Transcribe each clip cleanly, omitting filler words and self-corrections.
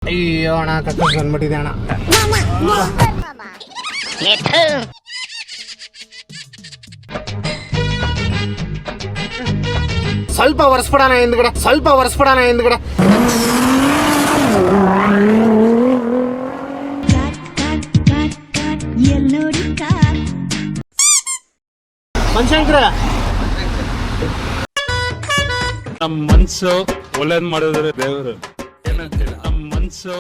ಅಯ್ಯೋ ಅಣ್ಣ ಕಕ್ಕ ಬಂದ್ಬಿಟ್ಟಿದೆ ಅಣ್ಣ. ಸ್ವಲ್ಪ ಒರೆಸ್ಬಿಡೋಣ ಹಿಂದ್ಗಡೆ, ಸ್ವಲ್ಪ ಒರೆಸ್ಬಿಡೋಣ ಹಿಂದ್ಗಡೆ. ಮನ್ಶಂಕ್ರ ನಮ್ಮ ಮನ್ಸು ಒಳ್ಳೇದ್ ಮಾಡಿದ್ರೆ ದೇವರು, ನಮ್ಮ ಮನ್ಸು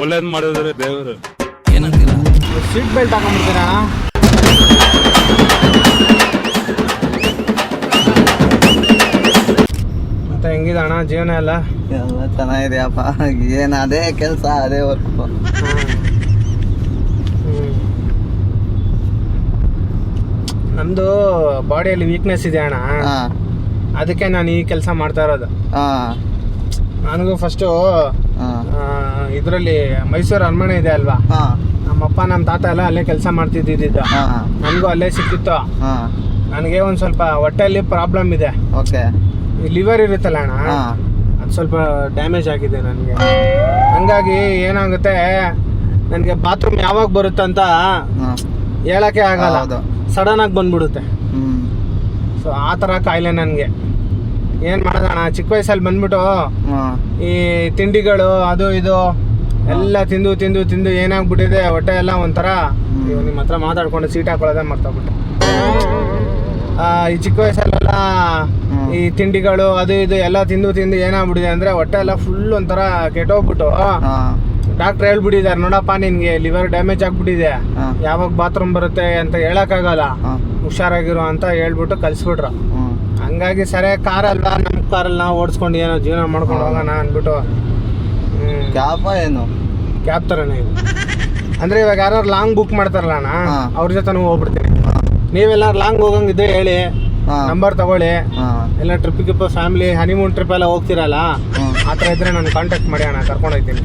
ಒಳ್ಳೇದ್ ಮಾಡಿದ್ರೆ ದೇವರು. ಸೀಟ್ ಬೆಲ್ಟ್ ಹಾಕೊಂಡ್ಬಿಡ್ತೀರಾ? ಮತ್ತೆ ಹೆಂಗಿದೆ ಅಣ್ಣ ಜೀವನ ಎಲ್ಲ? ಎಲ್ಲ ಚೆನ್ನಾಗಿದೆಯಪ್ಪ. ಏನು ಅದೇ ಕೆಲಸ ಅದೇ ವರ್ಕು. ನಮ್ದು ಬಾಡಿಯಲ್ಲಿ ವೀಕ್ನೆಸ್ ಇದೆ ಅಣ್ಣ, ಅದಕ್ಕೆ ನಾನು ಈ ಕೆಲಸ ಮಾಡ್ತಾ ಇರೋದು. ನನಗೂ ಫಸ್ಟು ಇದರಲ್ಲಿ ಮೈಸೂರು ಅರಮನೆ ಇದೆ ಅಲ್ವಾ, ನಮ್ಮಪ್ಪ ನಮ್ಮ ತಾತ ಎಲ್ಲ ಅಲ್ಲೇ ಕೆಲಸ ಮಾಡ್ತಿದ್ದಿದ್ದು. ನನಗೂ ಅಲ್ಲೇ ಸಿಕ್ಕಿತ್ತು. ನನಗೆ ಒಂದು ಸ್ವಲ್ಪ ಹೊಟ್ಟೆಯಲ್ಲಿ ಪ್ರಾಬ್ಲಮ್ ಇದೆ. ಓಕೆ. ಲಿವರ್ ಇರುತ್ತಲ್ಲ ಅಣ್ಣ, ಅದು ಸ್ವಲ್ಪ ಡ್ಯಾಮೇಜ್ ಆಗಿದೆ ನನಗೆ. ಹಂಗಾಗಿ ಏನಾಗುತ್ತೆ, ನನಗೆ ಬಾತ್ರೂಮ್ ಯಾವಾಗ ಬರುತ್ತಂತ ಹೇಳೋಕ್ಕೆ ಆಗಲ್ಲ, ಸಡನ್ ಆಗಿ ಬಂದ್ಬಿಡುತ್ತೆ. ಸೊ ಆ ಥರ ಕಾಯಿಲೆ ನನಗೆ. ಏನು ಮಾಡೋದಣ್ಣ, ಚಿಕ್ಕ ವಯಸ್ಸಲ್ಲಿ ಬಂದ್ಬಿಟ್ಟು ಈ ತಿಂಡಿಗಳು ಅದು ಇದು ಎಲ್ಲ ತಿಂದು ತಿಂದು ತಿಂದು ಏನಾಗ್ಬಿಟ್ಟಿದೆ, ಹೊಟ್ಟೆ ಎಲ್ಲ ಒಂಥರ. ನಿಮ್ಮ ಹತ್ರ ಮಾತಾಡ್ಕೊಂಡು ಸೀಟ್ ಹಾಕೊಳ್ಳೋದೇ ಮರ್ತೋಗ್ಬಿಟ್ಟೆ. ಈ ಚಿಕ್ಕ ವಯಸ್ಸಲ್ಲೆಲ್ಲ ಈ ತಿಂಡಿಗಳು ಅದು ಇದು ಎಲ್ಲ ತಿಂದು ತಿಂದು ಏನಾಗ್ಬಿಟ್ಟಿದೆ ಅಂದರೆ ಹೊಟ್ಟೆ ಎಲ್ಲ ಫುಲ್ ಒಂಥರ ಕೆಟ್ಟೋಗ್ಬಿಟ್ಟು ಡಾಕ್ಟ್ರ್ ಹೇಳ್ಬಿಟ್ಟಿದ್ದಾರೆ, ನೋಡಪ್ಪ ನಿನ್ಗೆ ಲಿವರ್ ಡ್ಯಾಮೇಜ್ ಆಗ್ಬಿಟ್ಟಿದೆ, ಯಾವಾಗ ಬಾತ್ರೂಮ್ ಬರುತ್ತೆ ಅಂತ ಹೇಳಕ್ಕಾಗಲ್ಲ, ಹುಷಾರಾಗಿರು ಅಂತ ಹೇಳ್ಬಿಟ್ಟು ಕಳಿಸ್ಬಿಟ್ರು. ಹಂಗಾಗಿ ಸರಿ ಕಾರಲ್ವಾ, ನಮ್ಮ ಕಾರಲ್ಲಿ ನಾವು ಓಡಿಸ್ಕೊಂಡು ಏನೋ ಜೀವನ ಮಾಡ್ಕೊಂಡು ಹೋಗೋಣ ಅಂದ್ಬಿಟ್ಟು ಏನು ಕ್ಯಾಬ್ ಥರನೇ ಇದು. ಅಂದರೆ ಇವಾಗ ಯಾರು ಲಾಂಗ್ ಬುಕ್ ಮಾಡ್ತಾರಲ್ಲ ಅಣ್ಣ, ಅವ್ರ ಜೊತೆ ಹೋಗ್ಬಿಡ್ತೀನಿ. ನೀವೆಲ್ಲರೂ ಲಾಂಗ್ ಹೋಗಂಗಿದ್ರೆ ಹೇಳಿ, ನಂಬರ್ ತಗೊಳ್ಳಿ. ಎಲ್ಲ ಟ್ರಿಪ್ಪಿಗೆ ಫ್ಯಾಮಿಲಿ ಹನಿಮೂನ್ ಟ್ರಿಪ್ ಎಲ್ಲ ಹೋಗ್ತಿರಲ್ಲ, ಆ ಥರ ಇದ್ರೆ ನಾನು ಕಾಂಟ್ಯಾಕ್ಟ್ ಮಾಡಿ ಅಣ್ಣ, ಕರ್ಕೊಂಡು ಹೋಗ್ತೀನಿ.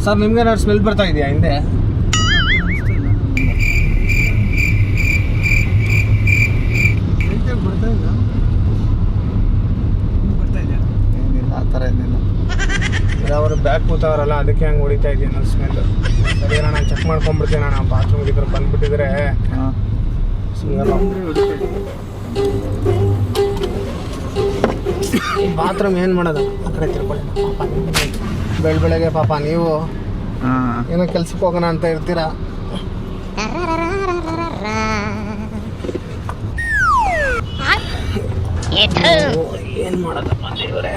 ಸರ್ ನಿಮ್ಗೇನಾದ್ರು ಸ್ಮೆಲ್ ಬರ್ತಾ ಇದೆಯಾ ಹಿಂದೆ? ಏನಿಲ್ಲ, ಆ ಥರ ಏನಿಲ್ಲ. ಅವರು ಬ್ಯಾಗ್ ಕೂತವ್ರಲ್ಲ, ಅದಕ್ಕೆ ಹಂಗೆ ಹೊಡಿತಾ ಇದೆಯಾ ನನ್ನ ಸ್ಮೆಲ್. ಸರಿ ನಾನು ಚೆಕ್ ಮಾಡ್ಕೊಂಡ್ಬಿಡ್ತೀನಿ ಅಣ್ಣ, ಬಾತ್ರೂಮ್ಗೆ ಇದ್ರೆ ಬಂದ್ಬಿಟ್ಟಿದ್ರೆ ಬಾತ್ರೂಮ್ ಏನು ಮಾಡೋದು, ಆ ಕಡೆ ತಿರ್ಕೊಳ್ಳಿ. ಬೆಳಗ್ಗೆ ಪಾಪ ನೀವು ಏನೋ ಕೆಲ್ಸಕ್ಕೆ ಹೋಗೋಣ ಅಂತ ಇರ್ತೀರಾ. ಏನು ಮಾಡೋದಪ್ಪ ದೇವರೇ.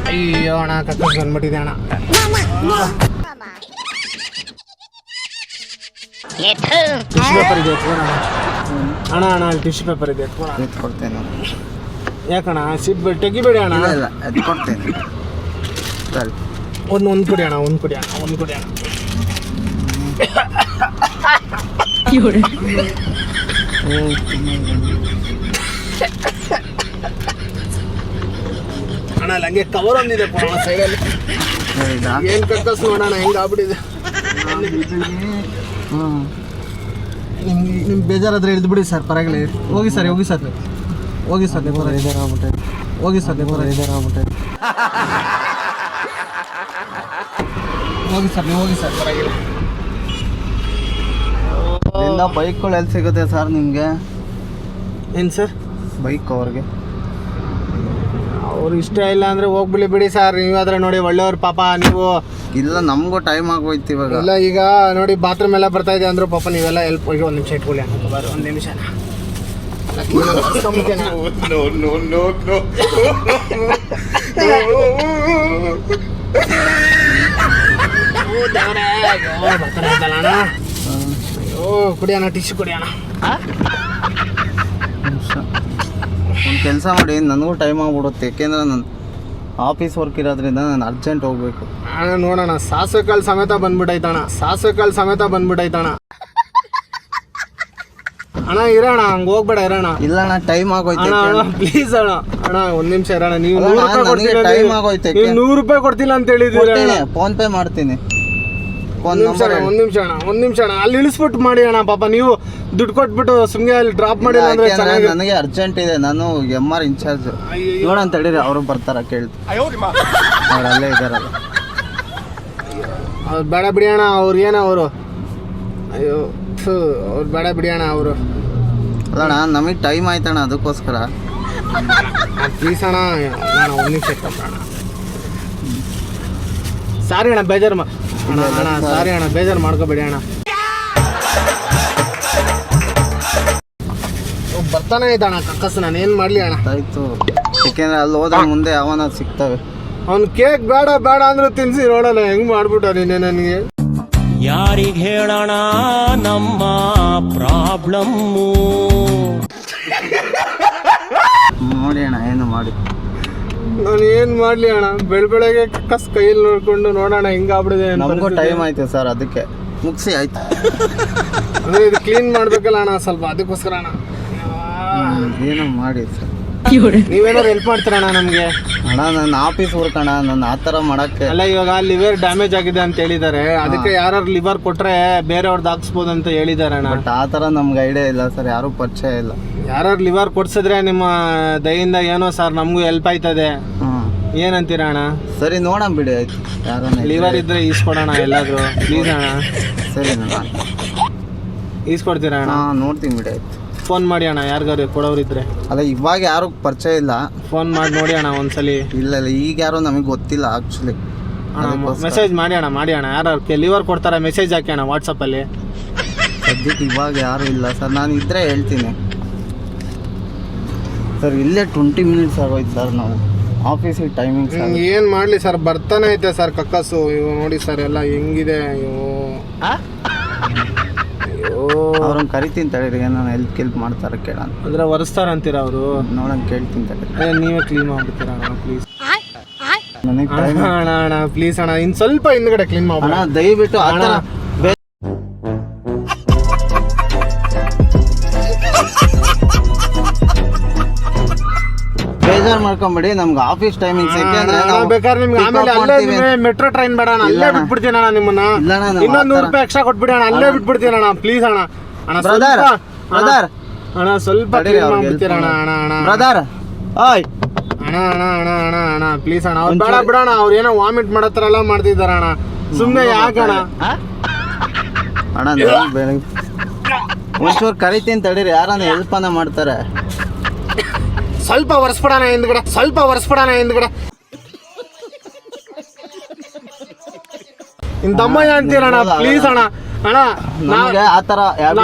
ಅಯ್ಯೋ ಅಣ್ಣ ಕಕ್ಕ ಬಂದ್ಬಿಟ್ಟಿದೆ ಅಣ್ಣ. ಟಿಶ್ಯೂ ಪೇಪರ್ ಇದೆ ಎತ್ಕೋಣ ಅಣ್ಣ. ಅಣ್ಣ ಅಲ್ಲಿ ಟಿಶ್ಯೂ ಪೇಪರ್ ಇದೆ ಎತ್ಕೋಣ. ಎತ್ಕೊಡ್ತೇನೆ. ಯಾಕಣ್ಣ ಸೀಟ್ ಬೆಲ್ಟ್ ತೆಗಿಬೇಡಿ ಅಣ್ಣ. ಇಲ್ಲ ಎತ್ಕೊಡ್ತೇನೆ. ಒಂದು ಕುಡಿ ಅಣ್ಣ, ಒಂದು ಕುಡಿ ಅಣ್ಣ, ಒಂದು ಕುಡಿ ಅಣ್ಣ. ಅಣ್ಣ ಅಲ್ಲಿ ಹಂಗೆ ಕವರ್ ಒಂದಿದೆ ಸೈಡಲ್ಲಿ, ಏನು ಕಕ್ಕಸ್ ನೋಡೋಣ ಹೆಂಗೆ ಆಗ್ಬಿಟ್ಟಿದೆ. ನಿಮ್ಗೆ ಬೇಜಾರಾದ್ರೆ ಹಿಡಿದು ಬಿಡಿ ಸರ್, ಪರವಾಗಿಲ್ಲ. ಹೋಗಿ ಸರ್, ಹೋಗಿ ಸರ್, ಹೋಗಿ ಸರ್, ನೀವು ಬೇಜಾರಾಗ್ಬಿಟ್ಟೆ, ಹೋಗಿ ಸರ್, ನೀವು ಬೇಜಾರಾಗ್ಬಿಟ್ಟೆ, ಹೋಗಿ ಸರ್, ನೀವು ಹೋಗಿ ಸರ್, ಪರವಾಗಿಲ್ಲ. ಬೈಕ್ಗಳು ಎಲ್ಲಿ ಸಿಗುತ್ತೆ ಸರ್ ನಿಮಗೆ? ಏನು ಸರ್ ಬೈಕ್ ಅವ್ರಿಗೆ? ಅವ್ರು ಇಷ್ಟ ಇಲ್ಲ ಅಂದರೆ ಹೋಗ್ಬಿಡಿ ಬಿಡಿ ಸರ್. ನೀವಾದ್ರೆ ನೋಡಿ ಒಳ್ಳೆಯವ್ರು ಪಾಪ ನೀವು. ಇಲ್ಲ ನಮಗೂ ಟೈಮ್ ಆಗೋಯ್ತು ಇವಾಗ. ಇಲ್ಲ ಈಗ ನೋಡಿ ಬಾತ್ರೂಮ್ ಎಲ್ಲ ಬರ್ತಾ ಇದೆ ಅಂದರು ಪಾಪ, ನೀವೆಲ್ಲ ಹೆಲ್ಪ್ ಹೋಗಿ ಒಂದು ನಿಮಿಷ ಇಟ್ಕೊಳ್ಳಿ. ಬರೋ ಒಂದು ನಿಮಿಷ ಕುಡಿಯೋಣ, ಟಿಶ್ಯೂ ಕುಡಿಯೋಣ. ಒಂದು ಕೆಲಸ ಮಾಡಿ, ನನಗೂ ಟೈಮ್ ಆಗ್ಬಿಡುತ್ತೆ, ಯಾಕೆಂದ್ರೆ ನಾನು ಆಫೀಸ್ ವರ್ಕ್ ಇರೋದ್ರಿಂದ ನಾನು ಅರ್ಜೆಂಟ್ ಹೋಗ್ಬೇಕು. ನೋಡೋಣ, ಸಾಸಿವೆ ಕಾಳು ಸಮೇತ ಬಂದ್ಬಿಟ್ಟೈತಣ್ಣ, ಸಾಸಿವೆ ಕಾಳು ಸಮೇತ ಬಂದ್ಬಿಟ್ಟೈತಣ್ಣ. ಅಣ್ಣ ಇರೋಣ, ಹಂಗೆ ಹೋಗ್ಬೇಡ, ಇರೋಣ. ಇಲ್ಲ ಅಣ್ಣ ಟೈಮ್ ಆಗೋಯ್ತು ಪ್ಲೀಸ್ ಅಣ್ಣ. ಅಣ್ಣ ಒಂದು ನಿಮಿಷ ಇರೋಣ. ನೀವು ಟೈಮ್ ಆಗೋಯ್ತು. 100 ರೂಪಾಯಿ ಕೊಡ್ತಿಲ್ಲ ಅಂತ ಹೇಳಿದ್ದೀರ. ಫೋನ್ ಪೇ ಮಾಡ್ತೀನಿ. ಒಂದ್ ನಿಮಿಷ ಅಣ್ಣ ಅಲ್ಲಿ ಇಳಿಸ್ಬಿಟ್ಟು ಮಾಡಿ ಅಣ್ಣ. ಪಾಪ ನೀವು ದುಡ್ಡು ಕೊಟ್ಬಿಟ್ಟು ಸುಮ್ಮನೆ ಅಲ್ಲಿ ಡ್ರಾಪ್ ಮಾಡಿಲ್ಲ ಅಂದ್ರೆ ಚೆನ್ನಾಗಿ. ನನಗೆ ಅರ್ಜೆಂಟ್ ಇದೆ, ನಾನು MR ಇನ್ಚಾರ್ಜ್ ನೋಡೋಣ ತಡೀರಿ, ಅವರು ಬರ್ತಾರ ಕೇಳ್ತು, ಅವ್ರು ಅಲ್ಲೇ ಇದಾರಲ್ಲ. ಅವ್ರು ಬೇಡ ಬಿಡಿ ಅಣ್ಣ, ಅವ್ರು ಏನೋ ಅವರು, ಅಯ್ಯೋ ಅವ್ರು ಬೇಡ ಬಿಡಿ ಅಣ್ಣ ಅವರು. ಅಲ್ಲಣ್ಣ ನಮಗೆ ಟೈಮ್ ಆಯ್ತಣ್ಣ, ಅದಕ್ಕೋಸ್ಕರ ಪ್ಲೀಸ್ ಅಣ್ಣ. ನಾನು ಒಂದು ನಿಮಿಷ ಅಣ್ಣ, ಸಾರಿ ಅಣ್ಣ, ಬೇಜಾರು ಅಣ್ಣ, ಸಾರಿ ಅಣ್ಣ, ಬೇಜಾರು ಮಾಡ್ಕೋಬೇಡಿ ಅಣ್ಣ. ಬರ್ತಾನೆ ಇದ್ದಣ್ಣ ಕಕ್ಕಸ್, ನಾನು ಏನು ಮಾಡಲಿ ಅಣ್ಣ. ಆಯ್ತು, ಯಾಕೆಂದ್ರೆ ಅಲ್ಲಿ ಹೋದ್ರೆ ಮುಂದೆ ಯಾವನ ಸಿಗ್ತವೆ. ಅವ್ನು ಕೇಕ್ ಬೇಡ ಬೇಡ ಅಂದ್ರೆ ತಿನ್ಸಿ ನೋಡೋಣ ಹೆಂಗ್ ಮಾಡ್ಬಿಟ್ಟ ನೀನೆ ನನಗೆ. ಯಾರಿಗೆ ಹೇಳೋಣ ನಮ್ಮ ಪ್ರಾಬ್ಲಮ್ಮು? ನೋಡಿ ಅಣ್ಣ, ಏನು ಮಾಡಿ, ನಾನು ಏನು ಮಾಡಲಿ ಅಣ್ಣ. ಬೆಳಗ್ಗೆ ಕಕ್ಕಸ್ ಕೈಯಲ್ಲಿ ನೋಡ್ಕೊಂಡು ನೋಡೋಣ ಹಿಂಗಾಗ್ಬಿಡಿದೆ. ನಮಗೂ ಟೈಮ್ ಆಯ್ತು ಸರ್, ಅದಕ್ಕೆ ಮುಗಿಸಿ ಆಯ್ತು. ಅಂದ್ರೆ ಇದು ಕ್ಲೀನ್ ಮಾಡ್ಬೇಕಲ್ಲ ಅಣ್ಣ ಸ್ವಲ್ಪ, ಅದಕ್ಕೋಸ್ಕರ ಅಣ್ಣ. ಏನೋ ಮಾಡಿ ಸರ್, ನೀವೇನಾದ್ರು ಹೆಲ್ಪ್ ಮಾಡ್ತೀರ ಅಣ್ಣ ನಮಗೆ? ಅಣ್ಣ ನನ್ನ ಆಫೀಸ್ ವರ್ಕ್ ಅಣ್ಣ, ನಾನು ಆ ಥರ ಮಾಡೋಕ್ಕೆ. ಅಲ್ಲ ಇವಾಗ ಲಿವರ್ ಡ್ಯಾಮೇಜ್ ಆಗಿದೆ ಅಂತ ಹೇಳಿದ್ದಾರೆ, ಅದಕ್ಕೆ ಯಾರು ಲಿವರ್ ಕೊಟ್ರೆ ಬೇರೆಯವ್ರದ್ದು ಹಾಕ್ಸ್ಬೋದು ಅಂತ ಹೇಳಿದ್ದಾರೆ ಅಣ್ಣ. ಬಟ್ ಆ ಥರ ನಮ್ಗೆ ಐಡಿಯಾ ಇಲ್ಲ ಸರ್, ಯಾರೂ ಪರಿಚಯ ಇಲ್ಲ. ಯಾರು ಲಿವರ್ ಕೊಡ್ಸಿದ್ರೆ ನಿಮ್ಮ ದಯಿಂದ ಏನೋ ಸರ್ ನಮಗೂ ಹೆಲ್ಪ್ ಆಯ್ತದೆ. ಏನಂತೀರ ಅಣ್ಣ? ಸರಿ ನೋಡೋಣ ಬಿಡಿ, ಆಯ್ತು. ಯಾರನ್ನ ಲಿವರ್ ಇದ್ರೆ ಈಸ್ಕೊಡೋಣ ಎಲ್ಲಾದ್ರೂ ಪ್ಲೀಸ್ ಅಣ್ಣ. ಸರಿ ಈಸ್ಕೊಡ್ತೀರಾ ಅಣ್ಣ? ನೋಡ್ತೀನಿ ಬಿಡಿ, ಆಯ್ತು. ಫೋನ್ ಮಾಡಿ ಅಣ್ಣ, ಯಾರಿಗಾರು ಕೊಡೋರಿದ್ರೆ. ಅಲ್ಲ ಇವಾಗ ಯಾರು ಪರಿಚಯ ಇಲ್ಲ, ಫೋನ್ ಮಾಡಿ ನೋಡಿ ಅಣ್ಣ ಒಂದ್ಸಲಿ. ಇಲ್ಲ ಈಗ ಯಾರು ನಮಗೆ ಗೊತ್ತಿಲ್ಲ ಆ್ಯಕ್ಚುಲಿ. ಮೆಸೇಜ್ ಮಾಡಿ ಅಣ್ಣ, ಯಾರು ಲಿವರ್ ಕೊಡ್ತಾರೆ ಮೆಸೇಜ್ ಹಾಕಿ ಅಣ್ಣ ವಾಟ್ಸಪ್ಪಲ್ಲಿ. ಸದ್ಯಕ್ಕೆ ಇವಾಗ ಯಾರು ಇಲ್ಲ ಸರ್, ನಾನು ಇದ್ರೆ ಹೇಳ್ತೀನಿ ಸರ್. ಇಲ್ಲೇ 20 ಮಿನಿಟ್ಸ್ ಆಗೋಯ್ತು ಸರ್, ನಾವು ಆಫೀಸಿಗೆ ಟೈಮಿಂಗ್ಸ್. ಏನು ಮಾಡಲಿ ಸರ್, ಬರ್ತಾನೆ ಐತೆ ಸರ್ ಕಕ್ಕಸು. ಇವು ನೋಡಿ ಸರ್ ಎಲ್ಲ ಹೆಂಗಿದೆ. ಅವ್ರನ್ನ ಕರಿತೀನಿ ತಡೀರಿ, ನಾನು ಹೆಲ್ಪ್ ಮಾಡ್ತಾರೆ ಕೇಳೋಣ. ಅಂದ್ರೆ ಒರೆಸ್ತಾರ ಅಂತೀರ ಅವರು? ನೋಡೋಣ ಕೇಳ್ತೀನಿ ತಡೀರಿ. ನೀವೇ ಕ್ಲೀನ್ ಮಾಡ್ಬಿಡ್ತೀರ ಅಣ್ಣ ಪ್ಲೀಸ್? ನನಗೆ ಅಣ್ಣ ಪ್ಲೀಸ್ ಅಣ್ಣ, ಇನ್ನು ಸ್ವಲ್ಪ ಹಿಂದ್ಗಡೆ ಕ್ಲೀನ್ ಮಾಡೋಣ ದಯವಿಟ್ಟು. ಅಣ್ಣ ಬೇಜಾರು ಮಾಡ್ಕೊಂಬಿಡಿ, ನಮ್ಗೆ ಆಫೀಸ್ ಟೈಮಿಂಗ್ಸ್. ಬೇಕಾದ್ರೆ ನಿಮ್ಗೆ ಆಮೇಲೆ ಅಲ್ಲೇ ಮೆಟ್ರೋ ಟ್ರೈನ್ ಬೇಡ ಅಣ್ಣ, ಅಲ್ಲೇ ಬಿಟ್ಬಿಡ್ತೀನಿ ಅಣ್ಣ ನಿಮ್ಮನ್ನ. ಇನ್ನೊಂದು 100 ರೂಪಾಯಿ ಎಕ್ಸ್ಟ್ರಾ ಕೊಟ್ಬಿಡಿ ಅಣ್ಣ, ಅಲ್ಲೇ ಬಿಟ್ಬಿಡ್ತೀನಿ ಅಣ್ಣ ಪ್ಲೀಸ್ ಅಣ್ಣ. ಬ್ರದರ್ ಅಣ್ಣ ಸ್ವಲ್ಪ ಮಾಡ್ಬಿಡ್ತೀರ ಅಣ್ಣ. ಬ್ರದರ್ ಓಯ್ ಅಣ್ಣ ಪ್ಲೀಸ್ ಅಣ್ಣ, ಅವ್ರು ಬೇಡ ಬಿಡೋಣ. ಅವ್ರು ಏನೋ ವಾಮಿಟ್ ಮಾಡತ್ತಾರಲ್ಲ ಮಾಡ್ತಿದಾರ ಅಣ್ಣ, ಸುಮ್ಮನೆ ಯಾಕಣ್ಣ? ಅಣ್ಣ ಬೆಳಗ್ಗೆ ಒಂಚೂರು ಕರಿತೀನಿ ತಡೀರಿ, ಯಾರನ್ನ ಹೆಲ್ಪನ್ನ ಮಾಡ್ತಾರೆ. ಸ್ವಲ್ಪ ಒರೆಸ್ಬಿಡೋಣ ಹಿಂದ್ಗಡೆ, ಇನ್ ದಮ್ಮಯ್ಯ ಅಂತೀರಣ್ಣ ಪ್ಲೀಸ್ ಅಣ್ಣ. ನಮಗೆ ಆ ಥರ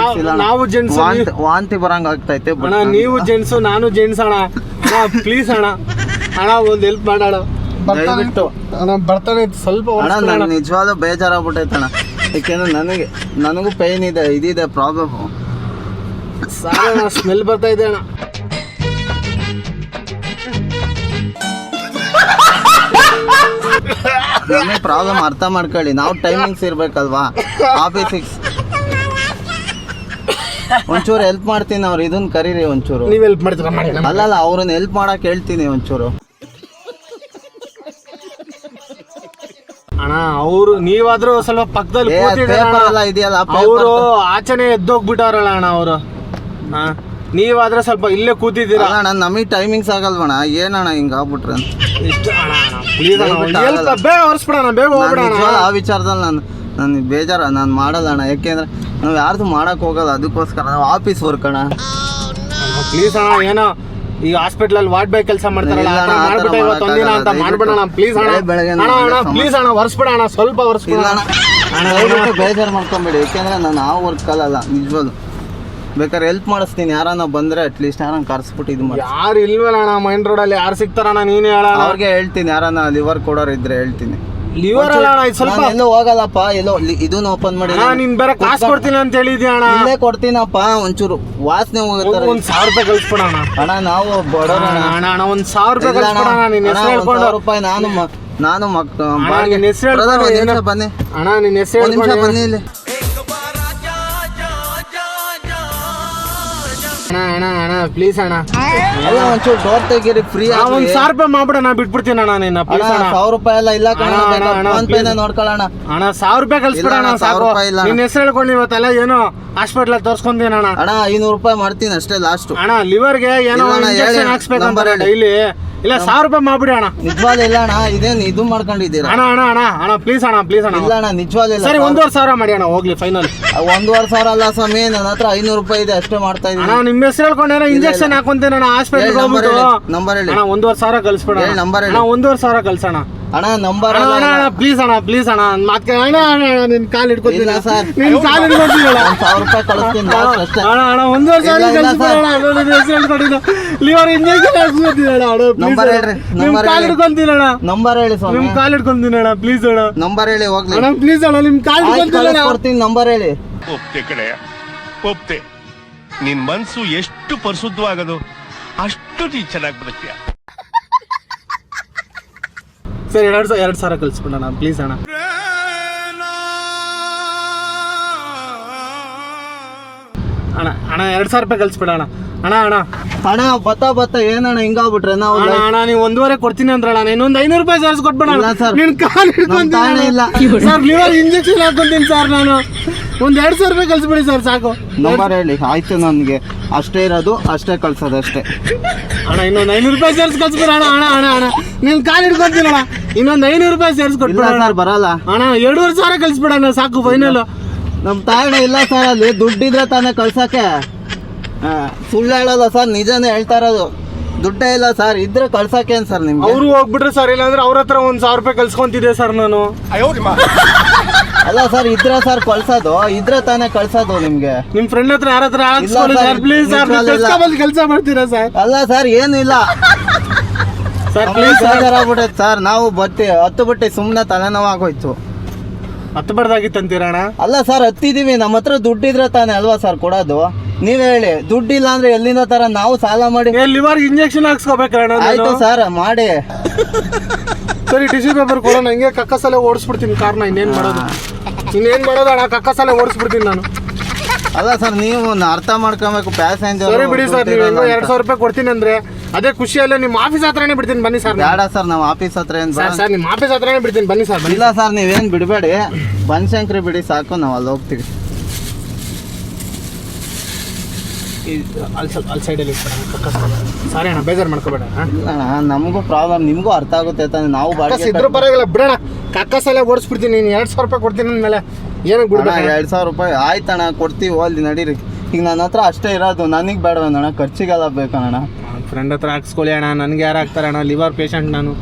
ನಾವು ಜೆಂಟ್ಸ್, ವಾಂತಿ ಬರಂಗ ಆಗ್ತೈತೆ ಅಣ್ಣ. ನೀವು ಜೆಂಟ್ಸು, ನಾನು ಜೆಂಟ್ಸ್ ಅಣ್ಣ. ಪ್ಲೀಸ್ ಅಣ್ಣ, ಒಂದು ಹೆಲ್ಪ್ ಮಾಡೋಣ ದಯವಿಟ್ಟು. ಬರ್ತಾನೆ ಸ್ವಲ್ಪ ಅಣ್ಣ ನಿಜವಾದ ಬೇಜಾರಾಗ್ಬಿಟ್ಟೈತೆ ಅಣ್ಣ, ಯಾಕೆಂದ್ರೆ ನನಗೂ ಪೈನ್ ಇದೆ, ಇದಿದೆ ಪ್ರಾಬ್ಲಮ್. ಸಾಲ ಸ್ಮೆಲ್ ಬರ್ತಾ ಇದೆ ಅಣ್ಣ. ನಮಗೆ ಪ್ರಾಬ್ಲಮ್ ಅರ್ಥ ಮಾಡ್ಕೊಳ್ಳಿ, ನಾವು ಟೈಮಿಂಗ್ಸ್ ಇರ್ಬೇಕಲ್ವಾ ಆಫೀಸಿಗೆ. ಒಂಚೂರು ಹೆಲ್ಪ್ ಮಾಡ್ತೀನಿ, ಅವ್ರು ಇದನ್ನ ಕರೀರಿ ಒಂಚೂರು. ನೀವು ಹೆಲ್ಪ್ ಮಾಡ್ತೀರಾ? ಅಲ್ಲಲ್ಲ, ಅವ್ರನ್ನ ಹೆಲ್ಪ್ ಮಾಡಕ್ ಹೇಳ್ತೀನಿ ಒಂಚೂರು. ಅಣ್ಣ ಅವರು ನೀವಾದ್ರೂ ಸ್ವಲ್ಪ ಪಕ್ಕದಲ್ಲಿ ಇದೆಯಲ್ಲ, ಅವರು ಆಚೆನೆ ಎದ್ದೋಗ್ಬಿಟ್ಟವ್ರಲ್ಲ ಅಣ್ಣ ಅವರು. ನೀವಾದ್ರೆ ಸ್ವಲ್ಪ ಇಲ್ಲೇ ಕೂತಿದ್ದೀರಾ ಅಣ್ಣ. ನಮಗೆ ಟೈಮಿಂಗ್ಸ್ ಆಗಲ್ವಣ್ಣ, ಏನಣ್ಣ ಹಿಂಗ ಆಗ್ಬಿಟ್ರೆ? ಬೇಗ ಹೊರಸ್ಬಿಡೋಣ, ಬೇಗ ಹೋಗ್ಬಿಡೋಣ. ಆ ವಿಚಾರದಲ್ಲಿ ನಾನು ಬೇಜಾರ, ನಾನು ಮಾಡಲ್ಲ ಅಣ್ಣ, ಯಾಕೆಂದ್ರೆ ನಾವು ಯಾರ್ದು ಮಾಡಕ್ ಹೋಗಲ್ಲ, ಅದಕ್ಕೋಸ್ಕರ ನಾವು ಆಫೀಸ್ ವರ್ಕ್ ಅಣ್ಣ. ಪ್ಲೀಸ್ ಅಣ್ಣ, ಏನೋ ಈಗ ಹಾಸ್ಪಿಟಲ್ ವಾರ್ಡ್ ಬಾಯ್ ಕೆಲಸ ಮಾಡ್ತಾರಲ್ಲ, ಮಾಡ್ಬಿಟ್ಟೆ ಇವತ್ತೊಂದಿನ ಅಂತ ಮಾಡ್ಬಿಡೋಣ ಪ್ಲೀಸ್ ಅಣ್ಣ. ಪ್ಲೀಸ್ ಅಣ್ಣ ಹೊರಸ್ಬಿಡೋಣ, ಸ್ವಲ್ಪ ಹೊರಸ್ಬಿಡೋಣ. ಬೇಜಾರು ಮಾಡ್ಕೊಂಬೇಡಿ, ಯಾಕೆಂದ್ರೆ ನಾನು ಆ ವರ್ಕ್ ಅಲ್ಲ ನಿಜವಾಗ್ಲು. ಬೇಕಾದ್ರೆ ಹೆಲ್ಪ್ ಮಾಡಿಸ್ತೀನಿ, ಯಾರನ್ನ ಬಂದ್ರೆ ಅಟ್ಲೀಸ್ಟ್ ಯಾರನ್ನ ಕರ್ಸ್ಬಿಟ್ಟು ಇದು ಮಾಡಿ. ಯಾರು ಇಲ್ವಲ್ಲ ಅಣ್ಣ ಮೈನ್ ರೋಡಲ್ಲಿ, ಯಾರು ಸಿಗ್ತಾರಣ್ಣ ನೀನೇ ಹೇಳ. ಅವ್ರಿಗೆ ಹೇಳ್ತೀನಿ, ಯಾರನ್ನ ಲಿವರ್ ಕೊಡೋರು ಇದ್ರೆ ಹೇಳ್ತೀನಿ. ಲಿವರ್ ಅಲ್ಲ ಅಣ್ಣ, ಸ್ವಲ್ಪ ಎಲ್ಲೋ ಹೋಗಲ್ಲಪ್ಪ, ಎಲ್ಲೋ ಇದನ್ನ ಓಪನ್ ಮಾಡಿ. ನೀನ್ ಬೇರೆ ಕಾಸು ಕೊಡ್ತೀನಿ ಅಂತ ಹೇಳಿದ್ಯಾ ಅಣ್ಣ? ಇಲ್ಲೇ ಕೊಡ್ತೀನಪ್ಪ, ಒಂಚೂರು ವಾಸನೆ ಹೋಗುತ್ತೆ. 1,000 ರೂಪಾಯಿ ಕಳ್ಸ್ಬಿಡೋಣ ಅಣ್ಣ, ನಾವು ಬಡೋಣ ಅಣ್ಣ. 1,000 ರೂಪಾಯಿ ಕಳ್ಸ್ಬಿಡೋಣ. ನಿನ್ನ ಹೆಸರು ಹೇಳ್ಕೊಂಡು ರೂಪಾಯಿ ನಾನು ನಿನ್ನ ಹೆಸರು ಬನ್ನಿ ಅಣ್ಣ, ನಿನ್ನ ಹೆಸರು ಬನ್ನಿ ಇಲ್ಲಿ. ಅಣ್ಣ ಅಣ್ಣ ಪ್ಲೀಸ್ ಅಣ್ಣ ಎಲ್ಲ ಒಂಚೂರು ಡೋರ್ ತೆಗೀರಿ ಫ್ರೀ ಒಂದ್ 1000 ರೂಪಾಯಿ ಮಾಡ್ಬಿಡ ನಾ ಬಿಟ್ಬಿಡ್ತೀನಿ ಅಣ್ಣ ನಿನ್ನ ಪ್ಲೀಸ್ ಅಣ್ಣ 1000 ರೂಪಾಯಿ ಎಲ್ಲ ಇಲ್ಲ ಕಣ ಅಣ್ಣ, ಅಣ್ಣ, ಫೋನ್ ಪೇನ ನೋಡ್ಕೊಳ್ಳೋಣ ಅಣ್ಣ 1000 ರೂಪಾಯಿ ಕಳ್ಸ್ಬಿಡ ಅಣ್ಣ ಇಲ್ಲ ಅಣ್ಣ, 1000 ಸಾಕು ರೂಪಾಯಿ ಇಲ್ಲ ಅಣ್ಣ. ನಿನ್ನ ಹೆಸರು ಹೇಳ್ಕೊಂಡು ಇವತ್ತೆಲ್ಲ ಏನೋ ಹಾಸ್ಪಿಟ್ಲ್ ತೋರ್ಸ್ಕೊಂತೀನಿ ಅಣ್ಣ ಅಣ್ಣ 500 ರೂಪಾಯಿ ಮಾಡ್ತೀನಿ ಅಷ್ಟೇ ಲಾಸ್ಟ್. ಅಣ್ಣ ಲಿವರ್ಗೆ ಏನೋ ಇಲ್ಲ ಅಣ್ಣ, ಇಂಜೆಕ್ಷನ್ ಹೇಳಿ. ಹಾಕ್ಸ್ಬೇಕಂತ ನಂಬರ್ ಹೇಳಿ. ಡೈಲಿ ಇಲ್ಲ 1000 ರೂಪಾಯಿ ಮಾಡ್ಬಿಡಿ ಅಣ್ಣ ನಿಜವಾಗ್ಲೂ ಇಲ್ಲ ಅಣ್ಣ, ಇದೇನು ಇದು ಮಾಡ್ಕೊಂಡಿದ್ದೀರಾ? ಅಣ್ಣ ಅಣ್ಣ ಅಣ್ಣ ಅಣ್ಣ ಪ್ಲೀಸ್ ಅಣ್ಣ ಇಲ್ಲ ಅಣ್ಣ ನಿಜವಾಗ್ಲೂ ಇಲ್ಲ. ಸರಿ 1,500 ಮಾಡಿ ಅಣ್ಣ ಹೋಗ್ಲಿ ಫೈನಲ್. 1,500 ಅಲ್ಲ ಸ್ವಾಮಿ, ನನ್ನ ಹತ್ರ 500 ರೂಪಾಯಿ ಇದೆ ಅಷ್ಟೇ ಮಾಡ್ತಾ ಅಣ್ಣ ಇದ್ದೀನಿ. ನಿಮ್ಮ ಹೆಸರು ಹೇಳ್ಕೊಂಡೇನೋ ಇಂಜೆಕ್ಷನ್ ಹಾಕೊಂತೇನೆ ಅಣ್ಣ ಹಾಸ್ಪಿಟಲ್ ಹೇಳಿ, ನಂಬರ್ ಹೋಗ್ಬಿಟ್ಟು ಹೇಳಿ, ನಂಬರ್ ಹೇಳಿ. ಅಣ್ಣ 1,500 ಕಳಿಸ್ಬಿಡ ಹೇಳಿ, ನಂಬರ್ ಹೇಳಿ. ಅಣ್ಣ 1,500 ಕಳ್ಸೋಣ ಅಣ್ಣ ನಂಬರ್ ಅಣ್ಣ ಅಣ್ಣ ಅಣ್ಣ ಪ್ಲೀಸ್ ಅಣ್ಣ ಮಾತ್ ಅಣ್ಣ ಅಣ್ಣ ನಿನ್ ಕಾಲ್ ಹಿಡ್ಕೊತೀನಿ ಇಲ್ಲ ಸರ್. ನಿನ್ ಕಾಲ್ ಹಿಡ್ಕೊತೀನಿ ಅಣ್ಣ 1000 ರೂಪಾಯಿ ಕಳಿಸ್ತೀನಿ last ಅಷ್ಟೇ. ಅಣ್ಣ ಅಣ್ಣ 1,500 ಇಲ್ಲ, ಇಲ್ಲ ಕಳಿಸ್ಬಿಡ ಸರ್. ಅಣ್ಣ ನಿನ್ನ ಹೆಸರು ಹೇಳ್ಕೊಂಡಿದ್ದು ಲಿವರ್ ಇಂಜೆಕ್ಷನ್ ಹಾಕ್ಸ್ಕೊತೀನಿ ಅಣ್ಣ ನಂಬರ್ ಹೇಳ್ರಿ, ನಿಮ್ ನಂಬರ್ ಕಾಲ್ ಹೇಳಿ. ಹಿಡ್ಕೊಂತೀನಿ ಅಣ್ಣ ನಂಬರ್ ಹೇಳಿ ಸ್ವಾಮಿ. ನಿಮ್ ಕಾಲ್ ಹಿಡ್ಕೊಂತೀನಿ ಅಣ್ಣ ಪ್ಲೀಸ್ ಅಣ್ಣ ನಂಬರ್ ಹೇಳಿ ಹೋಗ್ಲಿ. ಅಣ್ಣ ಪ್ಲೀಸ್ ಅಣ್ಣ ನಿಮ್ ಕಾಲ್ ಆಯ್ತು, ಹಿಡ್ಕೊಂತೀನಿ ಅಣ್ಣ ಕಳಿಸ್ಕೊಡ್ತೀನಿ, ನಂಬರ್ ಹೇಳಿ. ಒಪ್ತೆ ಕಡೆ ಒಪ್ತೆ. ನಿನ್ ಮನ್ಸು ಎಷ್ಟು ಪರಿಶುದ್ಧವಾಗದು ಅಷ್ಟು ನೀ ಚೆನ್ನಾಗಿ ಬದುಕ್ತೀಯ. ಸರಿ 2,000 ಕಳಿಸ್ಬಿಡೋಣ ಪ್ಲೀಸ್ ಅಣ್ಣ ಅಣ್ಣ ಅಣ್ಣ 2,000 ರೂಪಾಯಿ ಕಳಿಸ್ಬಿಡೋಣ ಅಣ್ಣ ಅಣ್ಣ ಅಣ್ಣ ಬತ್ತ ಏನಣ್ಣ ಹಿಂಗಾಗ್ಬಿಟ್ರೆ ನಾವು ಅಣ್ಣ ಅಣ್ಣ ನೀವು 1,500 ಕೊಡ್ತೀನಿ ಅಂದ್ರಣ್ಣ ಇನ್ನೊಂದು 500 ರೂಪಾಯಿ ಚಾರ್ಜ್ ಕೊಟ್ಬಿಡೋಣ ಇಲ್ಲ ಸರ್. ನಿನ್ ಕಾಲ್ ನಮ್ ತಾನೇ ಇಲ್ಲ. ಹಿಡ್ಕೊಂತೀನಿ ಸರ್ ಲಿವರ್ ಇಂಜೆಕ್ಷನ್ ಹಾಕೊಂತೀನಿ ಸರ್ ನಾನು ಒಂದು 2,000 ರೂಪಾಯಿ ಕಳಿಸ್ಬಿಡಿ ಸರ್ ಸಾಕು ನಂಬರ್ ಹೇಳಿ. ಆಯ್ತು, ನನಗೆ ಅಷ್ಟೇ ಇರೋದು, ಅಷ್ಟೇ ಕಳ್ಸೋದು ಅಷ್ಟೇ. ಅಣ್ಣ ಇನ್ನೊಂದು 500 ರೂಪಾಯಿ ಸೇರ್ಸ್ ಕಳ್ಸ್ಬಿಡ ಅಣ್ಣ ಅಣ್ಣ ಅಣ್ಣ ಅಣ್ಣ ನಿನ್ ಕಾಲ್ ಹಿಡ್ಕೊಂತೀನಿ ಅಣ್ಣ ಇನ್ನೊಂದು 500 ರೂಪಾಯಿ ಸೇರ್ಸ್ ಇಲ್ಲ ಕೊಟ್ಬಿಡ ಸರ್ ಬರಲ್ಲ. ಅಣ್ಣ 2,500 ಕಳಿಸ್ಬಿಡಣ್ಣ ಸಾಕು ಫೈನಲ್ ನಮ್ ತಾಯಣ್ಣ ಇಲ್ಲ ಸರ್, ಅಲ್ಲಿ ದುಡ್ಡಿದ್ರೆ ತಾನೇ ಕಳ್ಸಕ್ಕೆ. ಸುಳ್ಳು ಹೇಳಲ್ಲ ಸರ್, ನಿಜನೇ ಹೇಳ್ತಾ ಇರೋದು. ದುಡ್ಡೇ ಇಲ್ಲ ಸರ್, ಇದ್ರೆ ಕಳ್ಸಕ್ಕೆ ಏನ್ ಸರ್ ನಿಮ್ಗೆ? ಅವರು ಹೋಗ್ಬಿಟ್ರೆ ಸರ್ ಇಲ್ಲಾಂದ್ರೆ ಅವ್ರ ಹತ್ರ 1,000 ರೂಪಾಯಿ ಕಳ್ಸ್ಕೊಂತಿದ್ದೆ ಸರ್ ನಾನು ಅಲ್ಲ ಸರ್, ಇದ್ರೆ ಸರ್ ಕಳ್ಸೋದು, ಇದ್ರೆ ತಾನೇ ಕಳ್ಸೋದು ನಿಮ್ಗೆ. ನಿಮ್ ಫ್ರೆಂಡ್ ಹತ್ರ ಯಾರ ಹತ್ರ ಹಾಕ್ಸ್ಕೊಳ್ಳಿ ಇಲ್ಲ ಸರ್ sir, ಪ್ಲೀಸ್ ಸರ್ ನಿಜವಾಗ್ಲೂ ಇಲ್ಲ. ಕೆಲಸ ಮಾಡ್ತೀರಾ ಸರ್ ಅಲ್ಲ ಸರ್, ಏನು ಇಲ್ಲ ಸರ್ ಪ್ಲೀಸ್ ಬೇಜಾರಾಗ್ಬಿಟ್ಟೈತೆ ಸರ್. ನಾವು ಹತ್ತು ಬಿಟ್ಟು ಸುಮ್ಮನೆ ತಲೆನೋವಾಗೋಯ್ತು. ಹತ್ತಬಾರ್ದಾಗಿತ್ತು ಅಣ್ಣ ಅಲ್ಲ ಸರ್, ಹತ್ತಿದೀವಿ, ನಮ್ಮ ಹತ್ರ ದುಡ್ಡಿದ್ರೆ ತಾನೇ ಅಲ್ವಾ ಸರ್ ಕೊಡೋದು. ನೀವ್ ಹೇಳಿ, ದುಡ್ಡಿಲ್ಲ ಅಂದ್ರೆ ಎಲ್ಲಿಂದ ತರ ನಾವು ಸಾಲ ಮಾಡಿ? ಲಿವರ್ ಇಂಜೆಕ್ಷನ್ ಹಾಕ್ಸ್ಕೋಬೇಕಣ್ಣ ಆಯ್ತು ಸರ್ ಮಾಡಿ. ಸರಿ ಟಿಶ್ಯೂ ಪೇಪರ್ ಕೊಡೋಣ ಹಿಂಗೆ ಕಕ್ಕಸಲೆ ಓಡಿಸ್ಬಿಡ್ತೀನಿ ಕಾರ್ನ ಇನ್ನೇನ್ ಮಾಡೋದು ಅಣ್ಣ ಕಕ್ಕಸಲೆ ಓಡಿಸ್ಬಿಡ್ತೀನಿ ನಾನು ಅಲ್ಲ ಸರ್, ನೀವು ಅರ್ಥ ಮಾಡ್ಕೊಬೇಕು ಪ್ಯಾಸೆಂಜರ್. ಸರಿ ಬಿಡಿ ಸರ್ ನೀವು 2,000 ರೂಪಾಯಿ ಕೊಡ್ತೀನಿ ಅಂದ್ರೆ ಅದೇ ಖುಷಿಯಲ್ಲೇ ನಿಮ್ಮ ಆಫೀಸ್ ಹತ್ರನೇ ಬಿಡ್ತೀನಿ ಬನ್ನಿ ಸರ್ ಬೇಡ ಸರ್, ನಾವು ಆಫೀಸ್ ಹತ್ರ ಏನ್ ಬೇಡ. ಸರ್ ನಿಮ್ಮ ಆಫೀಸ್ ಹತ್ರನೇ ಬಿಡ್ತೀನಿ ಬನ್ನಿ ಸರ್ ಇಲ್ಲ ಸರ್, ನೀವೇನ್ ಬಿಡಬೇಡಿ, ಬನಶಂಕರಿ ಬಿಡಿ ಸಾಕು, ನಾವು ಅಲ್ಲಿ ಹೋಗ್ತೀವಿ. ಅಲ್ಲಿ ಸೈಡಲ್ಲಿ ಸಾರಿ ಅಣ್ಣ ಬೇಜಾರು ಮಾಡ್ಕೋಬೇಡ ಇಲ್ಲ ಅಣ್ಣ, ನಮಗೂ ಪ್ರಾಬ್ಲಮ್, ನಿಮ್ಗೂ ಅರ್ಥ ಆಗುತ್ತೆ ತಾನೆ. ನಾವು ಬಾಡಿಗೆ ಇದ್ರ ಪರವಾಗಿಲ್ಲ ಬಿಡೋಣ ಕಕ್ಕಸಲೆ ಓಡಿಸ್ಬಿಡ್ತೀನಿ ನೀನು 2,000 ರೂಪಾಯಿ ಕೊಡ್ತೀನಿ ಅಂದಮೇಲೆ ಏನಕ್ಕೆ ಬಿಡ್ಬೇಡ 2,000 ರೂಪಾಯಿ ಆಯ್ತಣ್ಣ, ಕೊಡ್ತೀವಿ, ಅಲ್ಲಿ ನಡೀರಿ. ಈಗ ನನ್ನ ಹತ್ರ ಅಷ್ಟೇ ಇರೋದು, ನನಗೆ ಬೇಡವೇನಣ್ಣ, ಖರ್ಚಿಗೆಲ್ಲ ಬೇಕಣ್ಣ. ಫ್ರೆಂಡ್ ಹತ್ರ ಹಾಕ್ಸ್ಕೊಳ್ಳಿ ಅಣ್ಣ ನನಗೆ ಯಾರು ಹಾಕ್ತಾರೆ ಅಣ್ಣ ಲಿವರ್ ಪೇಷಂಟ್ ನಾನು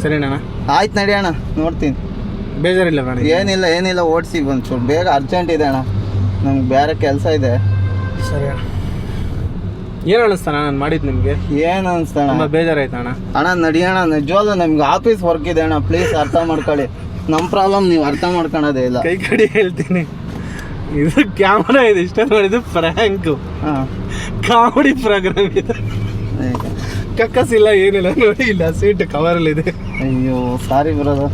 ಸರಿ ಅಣ್ಣ ಆಯ್ತು ನಡಿ ಅಣ್ಣ, ನೋಡ್ತೀನಿ. ಬೇಜಾರಿಲ್ಲ ಅಣ್ಣ ಏನಿಲ್ಲ ಓಡಿಸಿ ಒಂಚೂರು ಬೇಗ, ಅರ್ಜೆಂಟ್ ಇದೆ ಅಣ್ಣ, ನಮ್ಗೆ ಬೇರೆ ಕೆಲಸ ಇದೆ. ಸರಿ ಅಣ್ಣ ಏನು ಅನಿಸ್ತಾನ ನಾನು ಮಾಡಿದ್ದು ನಿಮಗೆ ಏನು ಅನಿಸ್ತಣ್ಣ? ತುಂಬ ಬೇಜಾರಾಯ್ತು ಅಣ್ಣ ಅಣ್ಣ ನಡಿಯೋಣ, ನಿಜವಾಗ್ಲೂ ನಮ್ಗೆ ಆಫೀಸ್ ವರ್ಕ್ ಇದೆ ಅಣ್ಣ, ಪ್ಲೀಸ್ ಅರ್ಥ ಮಾಡ್ಕೊಳ್ಳಿ. ನಮ್ಮ ಪ್ರಾಬ್ಲಮ್ ನೀವು ಅರ್ಥ ಮಾಡ್ಕೊಳೋದೇ ಇಲ್ಲ. ಕೈ ಕಡಿ ಹೇಳ್ತೀನಿ ಇದು ಕ್ಯಾಮ್ರಾ ಇದೆ ಇಷ್ಟ ನೋಡಿದ್ದು ಫ್ರ್ಯಾಂಕು ಹಾಂ, ಕಾಮಿಡಿ ಪ್ರೋಗ್ರಾಮ್ ಇದೆ ಕಕ್ಕಸಿಲ್ಲ ಏನಿಲ್ಲ ನೋಡಿ ಇಲ್ಲ ಸೀಟ್ ಕವರಲ್ಲಿದೆ ಅಯ್ಯೋ ಸಾರಿ ಬರೋದು.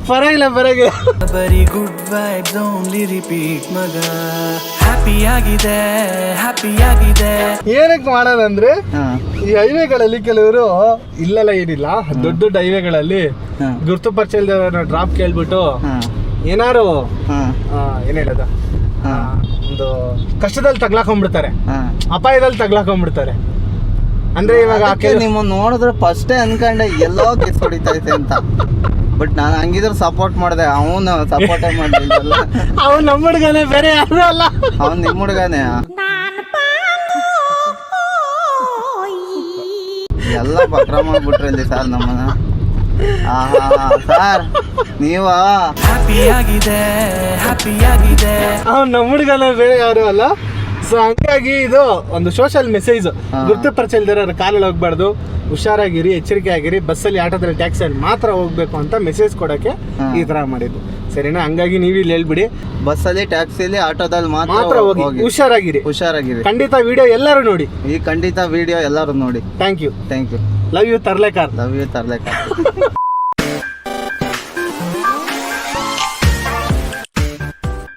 ಪರವಾಗಿಲ್ಲ ಬರೀ ಗುಡ್ ವೈಬ್ಸ್ ಓನ್ಲಿ ರಿಪೀಟ್ ಮಗ. ಹ್ಯಾಪಿ ಆಗಿದೆ ಏನಕ್ಕೆ ಮಾಡೋದಂದ್ರೆ ಹಾಂ ಈ ಹೈವೇಗಳಲ್ಲಿ ಕೆಲವರು ಇಲ್ಲೆಲ್ಲ ಏನಿಲ್ಲ ದೊಡ್ಡ ದೊಡ್ಡ ಹೈವೇಗಳಲ್ಲಿ ಹಾಂ ಗುರುತು ಪರಿಚಯದ ಡ್ರಾಪ್ ಕೇಳ್ಬಿಟ್ಟು ಹಾಂ ಏನಾರು ಹಾಂ ಏನ್ ಹೇಳೋದು ಹಾಂ ಒಂದು ಕಷ್ಟದಲ್ಲಿ ತಗ್ಲಾಕೊಂಡ್ಬಿಡ್ತಾರೆ ಹಾಂ. ಅಪಾಯದಲ್ಲಿ ತಗ್ಲಾಕೊಂಡ್ಬಿಡ್ತಾರೆ ಅಂದ್ರೆ ಇವಾಗ ಅದಕ್ಕೆ ನಿಮ್ಮನ್ನ ನೋಡಿದ್ರೆ ಫಸ್ಟೇ ಅನ್ಕೊಂಡೆ ಎಲ್ಲೋ ಕೇಸ್ ಹೊಡಿತೈತೆ ಅಂತ, ಬಟ್ ನಾನು ಹಂಗಿದ್ರೆ ಸಪೋರ್ಟ್ ಮಾಡಿದೆ. ಅವನು ಸಪೋರ್ಟೇ ಮಾಡಲಿಲ್ಲ. ಅವ್ನು ನಮ್ಮ ಹುಡುಗನೇ ಬೇರೆ ಯಾರು ಅಲ್ಲ ಅವನು ನಿಮ್ಮ ಹುಡುಗನೇ. ಎಲ್ಲ ಬಕ್ರ ಮಾಡ್ಬಿಟ್ರಿ ಇಲ್ಲಿ ಸರ್ ನಮ್ಮನ್ನ. ಸರ್ ನೀವ ಹ್ಯಾಪಿ ಆಗಿದೆ ಅವ್ನು ನಮ್ಮ ಹುಡುಗನೇ ಬೇರೆ ಯಾರು ಅಲ್ಲ. ಸೊ ಹಂಗಾಗಿ ಇದು ಒಂದು ಸೋಷಿಯಲ್ ಮೆಸೇಜ್, ಗುರುತು ಪರಿಚಯ ಇಲ್ದಿರೋರು ಕಾಲಲ್ಲಿ ಹೋಗ್ಬಾರ್ದು, ಹುಷಾರಾಗಿರಿ, ಎಚ್ಚರಿಕೆ ಆಗಿರಿ, ಬಸ್ಸಲ್ಲಿ ಆಟೋದಲ್ಲಿ ಟ್ಯಾಕ್ಸಿಯಲ್ಲಿ ಮಾತ್ರ ಹೋಗ್ಬೇಕು ಅಂತ ಮೆಸೇಜ್ ಕೊಡೋಕ್ಕೆ ಈ ಥರ ಮಾಡಿದ್ದು ಸರಿನಾ. ಹಂಗಾಗಿ ನೀವು ಇಲ್ಲಿ ಹೇಳ್ಬಿಡಿ, ಬಸ್ಸಲ್ಲಿ ಟ್ಯಾಕ್ಸಿಲಿ ಆಟೋದಲ್ಲಿ ಮಾತ್ರ ಹೋಗಿ ಹುಷಾರಾಗಿರಿ. ಖಂಡಿತ ವಿಡಿಯೋ ಎಲ್ಲರೂ ನೋಡಿ, ಈ ಖಂಡಿತ ವಿಡಿಯೋ ಎಲ್ಲರೂ ನೋಡಿ. Thank you thank you. Love you ತರ್ಲೆಕಾರ್. Love you ತರ್ಲೆಕಾರ್.